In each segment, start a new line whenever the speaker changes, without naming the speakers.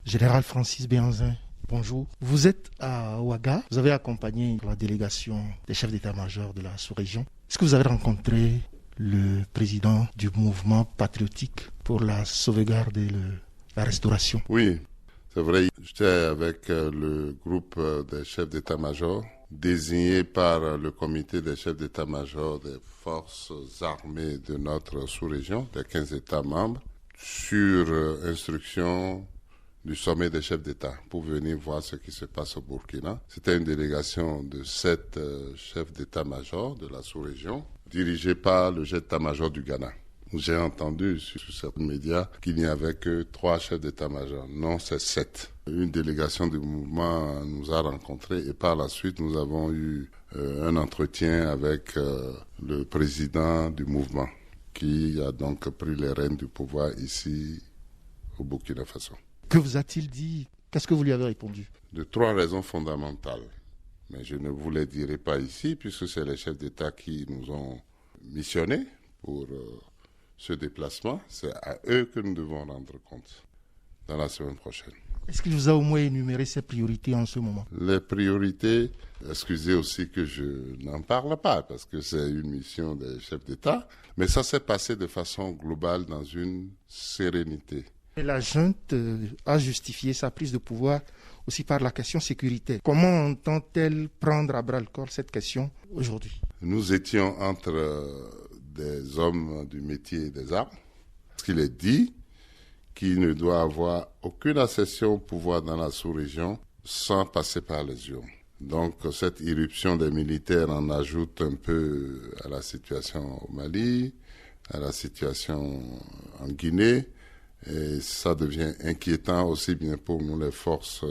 Général Francis Béhanzin, bonjour. Vous êtes à Ouaga, vous avez accompagné la délégation des chefs d'état-major de la sous-région. Est-ce que vous avez rencontré le président du mouvement patriotique pour la sauvegarde et la restauration?
Oui, c'est vrai. J'étais avec le groupe des chefs d'état-major désigné par le comité des chefs d'état-major des forces armées de notre sous-région, des 15 États membres, sur instruction du sommet des chefs d'État pour venir voir ce qui se passe au Burkina. C'était une délégation de 7 chefs d'état-major de la sous-région, dirigée par le chef d'état-major du Ghana. J'ai entendu sur certains médias qu'il n'y avait que 3 chefs d'état-major. Non, c'est 7. Une délégation du mouvement nous a rencontrés et par la suite, nous avons eu un entretien avec le président du mouvement qui a donc pris les rênes du pouvoir ici au Burkina Faso.
Que vous a-t-il dit? Qu'est-ce que vous lui avez répondu?
De 3 raisons fondamentales. Mais je ne vous les dirai pas ici puisque c'est les chefs d'État qui nous ont missionnés pour ce déplacement. C'est à eux que nous devons rendre compte dans la semaine prochaine.
Est-ce qu'il vous a au moins énuméré ses priorités en ce moment?
Les priorités, excusez aussi que je n'en parle pas parce que c'est une mission des chefs d'État, mais ça s'est passé de façon globale dans une sérénité.
Et la junte a justifié sa prise de pouvoir aussi par la question sécuritaire. Comment entend-elle prendre à bras-le-corps cette question aujourd'hui?
Nous étions entre des hommes du métier des armes. Parce qu'il est dit qu'il ne doit avoir aucune accession au pouvoir dans la sous-région sans passer par les urnes. Donc cette irruption des militaires en ajoute un peu à la situation au Mali, à la situation en Guinée. Et ça devient inquiétant aussi bien pour nous, les forces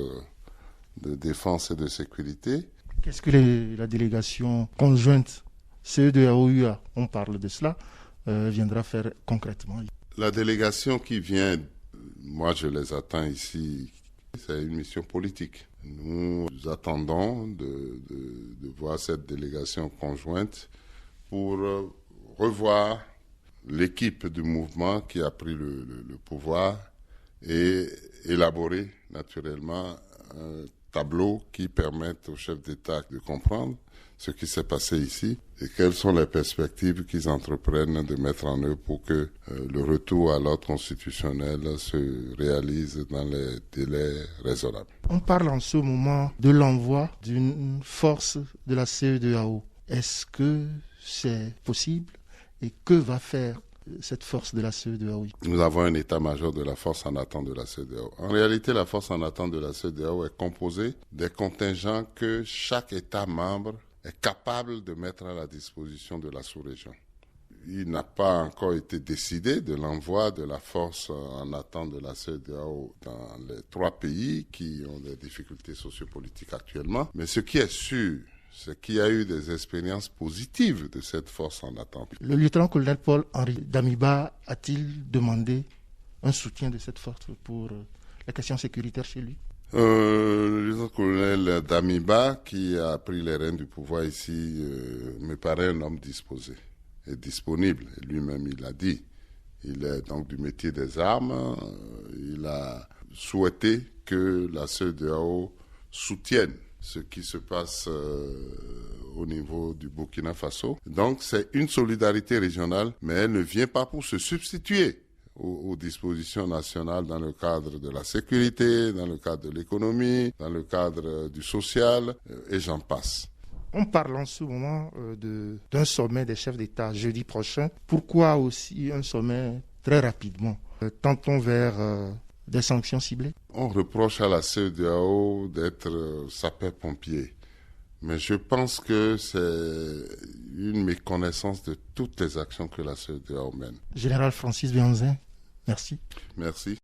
de défense et de sécurité.
Qu'est-ce que la délégation conjointe CEDEAO-UA, on parle de cela, viendra faire concrètement?
La délégation qui vient, moi je les attends ici, c'est une mission politique. Nous attendons de voir cette délégation conjointe pour revoir l'équipe du mouvement qui a pris le pouvoir et élaborer naturellement un tableau qui permette aux chefs d'État de comprendre ce qui s'est passé ici et quelles sont les perspectives qu'ils entreprennent de mettre en œuvre pour que le retour à l'ordre constitutionnel se réalise dans les délais raisonnables.
On parle en ce moment de l'envoi d'une force de la CEDEAO. Est-ce que c'est possible? Et que va faire cette force de la CEDEAO?
Nous avons un état-major de la force en attente de la CEDEAO. En réalité, la force en attente de la CEDEAO est composée des contingents que chaque État membre est capable de mettre à la disposition de la sous-région. Il n'a pas encore été décidé de l'envoi de la force en attente de la CEDEAO dans les 3 pays qui ont des difficultés sociopolitiques actuellement. Mais ce qui est sûr, c'est qu'il y a eu des expériences positives de cette force en attente.
Le lieutenant-colonel Paul-Henri Damiba a-t-il demandé un soutien de cette force pour la question sécuritaire chez lui?
Le lieutenant-colonel Damiba, qui a pris les rênes du pouvoir ici, me paraît un homme disposé et disponible. Et lui-même, il l'a dit. Il est donc du métier des armes. Il a souhaité que la CEDEAO soutienne ce qui se passe au niveau du Burkina Faso. Donc c'est une solidarité régionale, mais elle ne vient pas pour se substituer aux dispositions nationales dans le cadre de la sécurité, dans le cadre de l'économie, dans le cadre du social, et j'en passe.
On parle en ce moment d'un sommet des chefs d'État jeudi prochain. Pourquoi aussi un sommet très rapidement? Tentons vers des sanctions ciblées?
On reproche à la CEDEAO d'être sapeur-pompier. Mais je pense que c'est une méconnaissance de toutes les actions que la CEDEAO mène.
Général Francis Béhanzin, merci.
Merci.